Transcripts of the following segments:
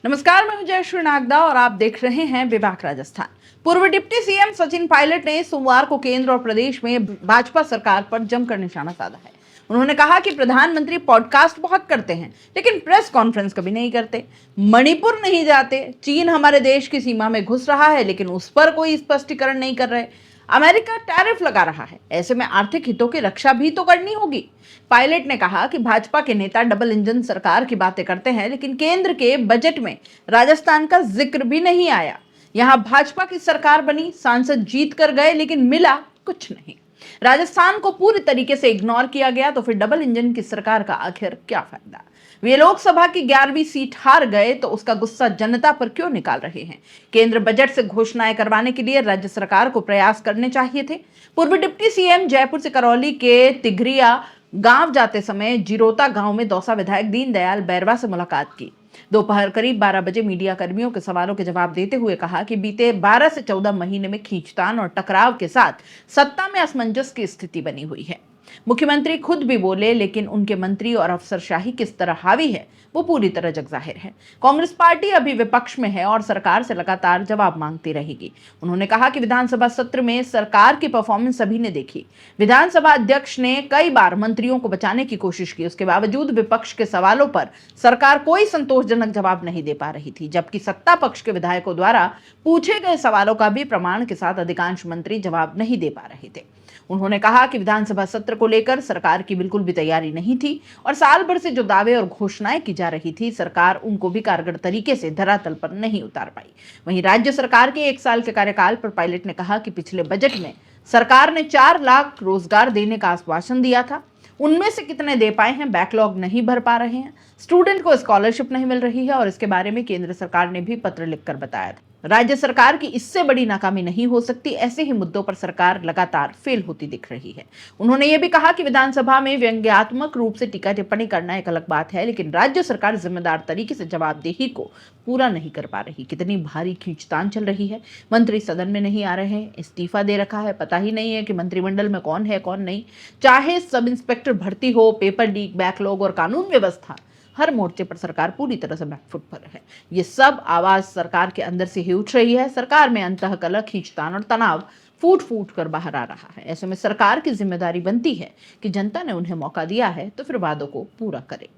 नमस्कार, मैं जयश्री नागदा और आप देख रहे हैं विभाग राजस्थान। पूर्व डिप्टी सीएम सचिन पायलट ने सोमवार को केंद्र और प्रदेश में भाजपा सरकार पर जमकर निशाना साधा है। उन्होंने कहा कि प्रधानमंत्री पॉडकास्ट बहुत करते हैं लेकिन प्रेस कॉन्फ्रेंस कभी नहीं करते, मणिपुर नहीं जाते, चीन हमारे देश की सीमा में घुस रहा है लेकिन उस पर कोई स्पष्टीकरण नहीं कर रहे, अमेरिका टैरिफ लगा रहा है, ऐसे में आर्थिक हितों की रक्षा भी तो करनी होगी। पायलट ने कहा कि भाजपा के नेता डबल इंजन सरकार की बातें करते हैं लेकिन केंद्र के बजट में राजस्थान का जिक्र भी नहीं आया। यहां भाजपा की सरकार बनी, सांसद जीत कर गए लेकिन मिला कुछ नहीं। राजस्थान को पूरी तरीके से इग्नोर किया गया तो फिर डबल इंजन की सरकार का आखिर क्या फायदा। वे लोकसभा की 11वीं सीट हार गए तो उसका गुस्सा जनता पर क्यों निकाल रहे हैं। केंद्र बजट से घोषणाएं करवाने के लिए राज्य सरकार को प्रयास करने चाहिए थे। पूर्व डिप्टी सीएम जयपुर से करौली के तिघरिया गांव जाते समय जिरोता गांव में दौसा विधायक दीनदयाल बैरवा से मुलाकात की। दोपहर करीब 12 बजे मीडिया कर्मियों के सवालों के जवाब देते हुए कहा कि बीते 12 से 14 महीने में खींचतान और टकराव के साथ सत्ता में असमंजस की स्थिति बनी हुई है। मुख्यमंत्री खुद भी बोले लेकिन उनके मंत्री और अफसरशाही किस तरह हावी है वो पूरी तरह जगजाहिर है। कांग्रेस पार्टी अभी विपक्ष में है और सरकार से लगातार जवाब मांगती रहेगी। उन्होंने कहा कि विधानसभा सत्र में सरकार की परफॉर्मेंस सभी ने देखी। विधानसभा अध्यक्ष ने कई बार मंत्रियों को बचाने की कोशिश की, उसके बावजूद विपक्ष के सवालों पर सरकार कोई संतोषजनक जवाब नहीं दे पा रही थी, जबकि सत्ता पक्ष के विधायकों द्वारा पूछे गए सवालों का भी प्रमाण के साथ अधिकांश मंत्री जवाब नहीं दे पा रहे थे। उन्होंने कहा कि विधानसभा सत्र को लेकर सरकार की बिल्कुल भी तैयारी नहीं थी और साल भर से जो दावे और घोषणाएं की जा रही थी सरकार उनको भी कारगर तरीके से धरातल पर नहीं उतार पाई। वहीं राज्य सरकार के 1 साल के कार्यकाल पर पायलट ने कहा कि पिछले बजट में सरकार ने 4 लाख रोजगार देने का आश्वासन दिया था, उनमें से कितने दे पाए हैं, बैकलॉग नहीं भर पा रहे हैं, स्टूडेंट को स्कॉलरशिप नहीं मिल रही है और इसके बारे में केंद्र सरकार ने भी पत्र लिखकर बताया था। राज्य सरकार की इससे बड़ी नाकामी नहीं हो सकती, ऐसे ही मुद्दों पर सरकार लगातार फेल होती दिख रही है। उन्होंने ये भी कहा कि विधानसभा में व्यंग्यात्मक रूप से टीका टिप्पणी करना एक अलग बात है लेकिन राज्य सरकार जिम्मेदार तरीके से जवाबदेही को पूरा नहीं कर पा रही। कितनी भारी खींचतान चल रही है, मंत्री सदन में नहीं आ रहे हैं, इस्तीफा दे रखा है, पता ही नहीं है कि मंत्रिमंडल में कौन है कौन नहीं। चाहे सब इंस्पेक्टर भर्ती हो, पेपर लीक, बैकलॉग और कानून व्यवस्था, हर मोर्चे पर सरकार पूरी तरह से बैकफुट पर है। ये सब आवाज सरकार के अंदर से ही उठ रही है। सरकार में अंतःकलह, खींचतान और तनाव फूट फूट कर बाहर आ रहा है। ऐसे में सरकार की जिम्मेदारी बनती है कि जनता ने उन्हें मौका दिया है तो फिर वादों को पूरा करे।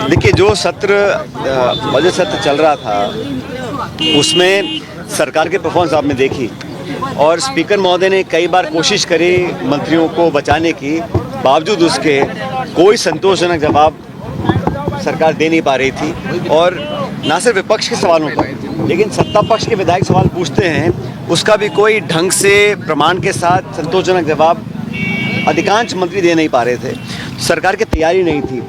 देखिए, जो बजट सत्र चल रहा था उसमें सरकार की परफॉर्मेंस आपने देखी और स्पीकर महोदय ने कई बार कोशिश करी मंत्रियों को बचाने की, बावजूद उसके कोई संतोषजनक जवाब सरकार दे नहीं पा रही थी। और ना सिर्फ विपक्ष के सवालों पर लेकिन सत्ता पक्ष के विधायक सवाल पूछते हैं उसका भी कोई ढंग से प्रमाण के साथ संतोषजनक जवाब अधिकांश मंत्री दे नहीं पा रहे थे। सरकार की तैयारी नहीं थी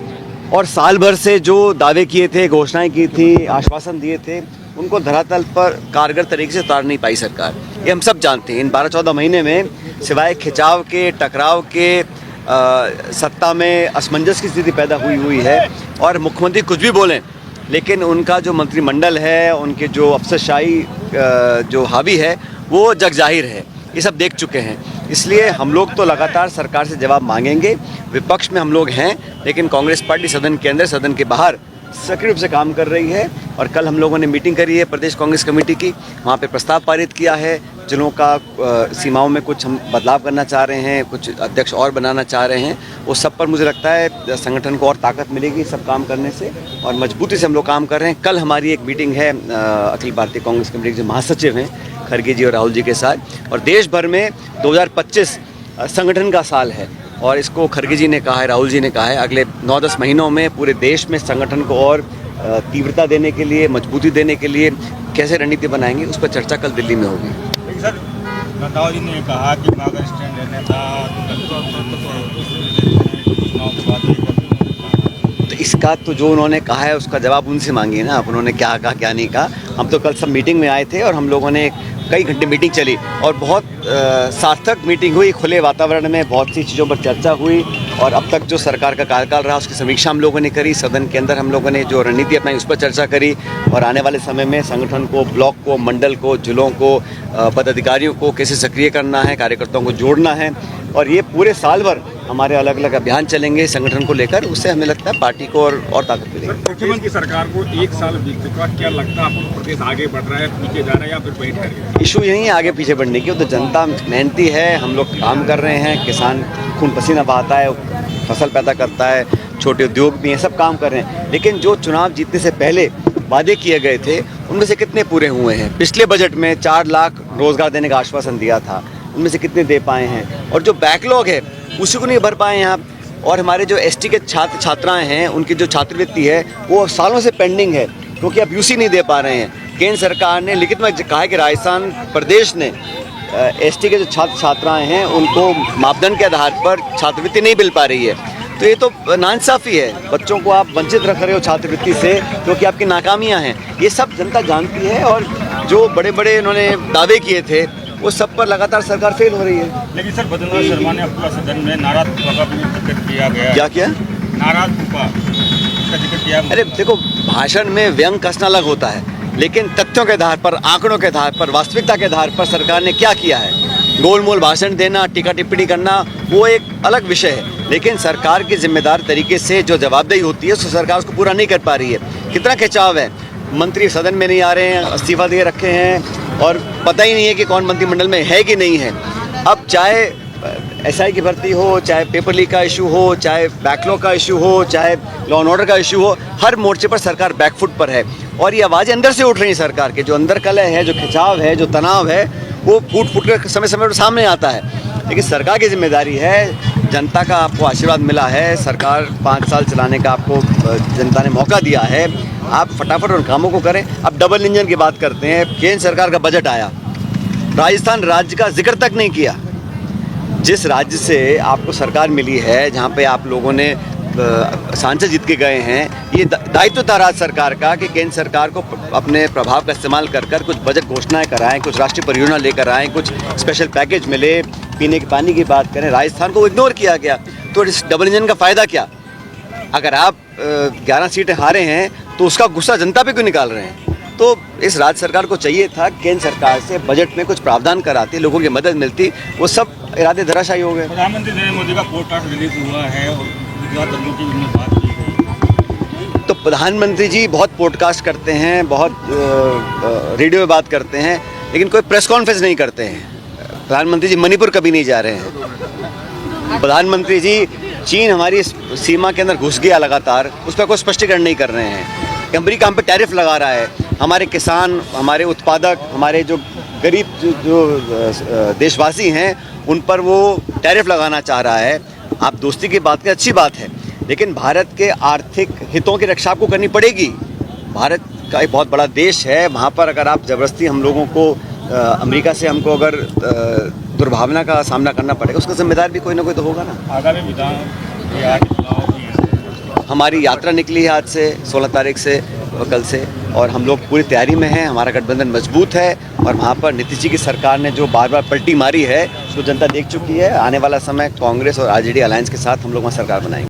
और साल भर से जो दावे किए थे, घोषणाएं की थी, आश्वासन दिए थे, उनको धरातल पर कारगर तरीके से उतार नहीं पाई सरकार। ये हम सब जानते हैं। इन 12-14 महीने में सिवाय खिंचाव के, टकराव के, सत्ता में असमंजस की स्थिति पैदा हुई है और मुख्यमंत्री कुछ भी बोलें लेकिन उनका जो मंत्रिमंडल है, उनके जो अफसरशाही जो हावी है वो जगजाहिर है। ये सब देख चुके हैं। इसलिए हम लोग तो लगातार सरकार से जवाब मांगेंगे। विपक्ष में हम लोग हैं लेकिन कांग्रेस पार्टी सदन के अंदर, सदन के बाहर सक्रिय रूप से काम कर रही है। और कल हम लोगों ने मीटिंग करी है प्रदेश कांग्रेस कमेटी की, वहाँ पे प्रस्ताव पारित किया है। जिलों का सीमाओं में कुछ हम बदलाव करना चाह रहे हैं, कुछ अध्यक्ष और बनाना चाह रहे हैं। वो सब पर मुझे लगता है संगठन को और ताकत मिलेगी सब काम करने से और मजबूती से हम लोग काम कर रहे हैं। कल हमारी एक मीटिंग है अखिल भारतीय कांग्रेस कमेटी के जो महासचिव हैं खड़गे जी और राहुल जी के साथ। और देश भर में 2025 संगठन का साल है और इसको खड़गे जी ने कहा है, राहुल जी ने कहा है, अगले 9-10 महीनों में पूरे देश में संगठन को और तीव्रता देने के लिए, मजबूती देने के लिए कैसे रणनीति बनाएंगे उस पर चर्चा कल दिल्ली में होगी। सर, नड्डा जी ने कहा कि अगर स्टैंड लेना था तो इसका तो जो उन्होंने कहा है उसका जवाब उनसे मांगिए ना, आप उन्होंने क्या कहा क्या नहीं कहा। हम तो कल सब मीटिंग में आए थे और हम लोगों ने एक कई घंटे मीटिंग चली और बहुत सार्थक मीटिंग हुई, खुले वातावरण में बहुत सी चीज़ों पर चर्चा हुई और अब तक जो सरकार का कार्यकाल रहा उसकी समीक्षा हम लोगों ने करी। सदन के अंदर हम लोगों ने जो रणनीति अपनाई उस पर चर्चा करी और आने वाले समय में संगठन को, ब्लॉक को, मंडल को, जिलों को, पदाधिकारियों को कैसे सक्रिय करना है, कार्यकर्ताओं को जोड़ना है और ये पूरे साल भर हमारे अलग अलग अभियान चलेंगे संगठन को लेकर। उससे हमें लगता है पार्टी को और ताकत मिलेगी। मुख्यमंत्री सरकार को 1 साल बीत चुका, क्या लगता है आपको प्रदेश आगे बढ़ रहा है, पीछे जा रहा है या फिर वहीं ठहर गया? इशू यही है आगे पीछे बढ़ने की। तो जनता मेहनती है, हम लोग काम कर रहे हैं, किसान खून पसीना बहाता है, फसल पैदा करता है, छोटे उद्योग भी हैं, सब काम कर रहे हैं। लेकिन जो चुनाव जीतने से पहले वादे किए गए थे उनमें से कितने पूरे हुए हैं? पिछले बजट में 4 लाख रोजगार देने का आश्वासन दिया था, उनमें से कितने दे पाए हैं? और जो बैकलॉग है उसी को नहीं भर पाए हैं आप। और हमारे जो एसटी के छात्र छात्राएं हैं उनकी जो छात्रवृत्ति है वो सालों से पेंडिंग है क्योंकि आप यूसी नहीं दे पा रहे हैं। केंद्र सरकार ने लिखित में कहा है कि राजस्थान प्रदेश ने एसटी के जो छात्र छात्राएं हैं उनको मापदंड के आधार पर छात्रवृत्ति नहीं मिल पा रही है। तो ये तो नाइंसाफ़ी है, बच्चों को आप वंचित रख रहे हो छात्रवृत्ति से क्योंकि आपकी नाकामियां हैं। ये सब जनता जानती है और जो बड़े बड़े इन्होंने दावे किए थे वो सब पर लगातार सरकार फेल हो रही है। लेकिन सर बद्रीनाथ शर्मा ने आपका सदन में नाराज फूफा का भी जिक्र किया गया। क्या किया? नाराज फूफा का जिक्र किया। अरे देखो, भाषण में व्यंग कसना अलग होता है लेकिन तथ्यों के आधार पर, आंकड़ों के आधार पर, वास्तविकता के आधार पर सरकार ने क्या किया है, गोलमोल भाषण देना, टीका टिप्पणी करना वो एक अलग विषय है। लेकिन सरकार की जिम्मेदार तरीके से जो जवाबदेही होती है उसको सरकार उसको पूरा नहीं कर पा रही है। कितना खिंचाव है, मंत्री सदन में नहीं आ रहे हैं, इस्तीफा दे रखे हैं और पता ही नहीं है कि कौन मंत्रिमंडल में है कि नहीं है। अब चाहे एसआई की भर्ती हो, चाहे पेपर लीक का इशू हो, चाहे बैकलॉग का इशू हो, चाहे लॉ एंड ऑर्डर का इशू हो, हर मोर्चे पर सरकार बैकफुट पर है और ये आवाज़ें अंदर से उठ रही हैं सरकार के। जो अंदर कलह है, जो खिंचाव है, जो तनाव है वो फूट फूट कर समय समय पर सामने आता है। लेकिन सरकार की जिम्मेदारी है, जनता का आपको आशीर्वाद मिला है, सरकार 5 साल चलाने का आपको जनता ने मौका दिया है, आप फटाफट उन कामों को करें। अब डबल इंजन की बात करते हैं, केंद्र सरकार का बजट आया, राजस्थान राज्य का जिक्र तक नहीं किया। जिस राज्य से आपको सरकार मिली है, जहाँ पे आप लोगों ने सांसद जीत के गए हैं, ये दायित्व था राज्य सरकार का कि केंद्र सरकार को अपने प्रभाव का इस्तेमाल कर कर कुछ बजट घोषणाएं कराएं, कुछ राष्ट्रीय परियोजना लेकर आएँ, कुछ स्पेशल पैकेज मिले, पीने के पानी की बात करें। राजस्थान को इग्नोर किया गया। तो इस डबल इंजन का फ़ायदा क्या? अगर आप 11 सीटें हारे हैं तो उसका गुस्सा जनता पे क्यों निकाल रहे हैं? तो इस राज्य सरकार को चाहिए था केंद्र सरकार से बजट में कुछ प्रावधान कराती, लोगों की मदद मिलती, वो सब इरादे धराशायी हो गए। प्रधानमंत्री नरेंद्र मोदी का पॉडकास्ट रिलीज हुआ है और गुजरात दंगों की भी बात की गई। तो प्रधानमंत्री जी बहुत पॉडकास्ट करते हैं, बहुत रेडियो में बात करते हैं, लेकिन कोई प्रेस कॉन्फ्रेंस नहीं करते हैं। प्रधानमंत्री जी मणिपुर कभी नहीं जा रहे हैं। प्रधानमंत्री जी चीन हमारी सीमा के अंदर घुस गया लगातार, उस पर कोई स्पष्टीकरण नहीं कर रहे हैं। अमेरिका हम पे टैरिफ लगा रहा है, हमारे किसान, हमारे उत्पादक, हमारे जो गरीब जो देशवासी हैं उन पर वो टैरिफ लगाना चाह रहा है। आप दोस्ती की बात करें, अच्छी बात है, लेकिन भारत के आर्थिक हितों की रक्षा आपको करनी पड़ेगी। भारत का एक बहुत बड़ा देश है, वहाँ पर अगर आप ज़बरदस्ती हम लोगों को अमेरिका से हमको अगर दुर्भावना का सामना करना पड़ेगा, उसका जिम्मेदार भी कोई ना कोई तो होगा ना। आगामी विधान हमारी यात्रा निकली है आज से 16 तारीख से, कल से, और हम लोग पूरी तैयारी में हैं। हमारा गठबंधन मजबूत है और वहाँ पर नीतीश जी की सरकार ने जो बार बार पलटी मारी है उसको जनता देख चुकी है। आने वाला समय कांग्रेस और आरजेडी अलायंस के साथ हम लोग वहाँ सरकार बनाएंगे।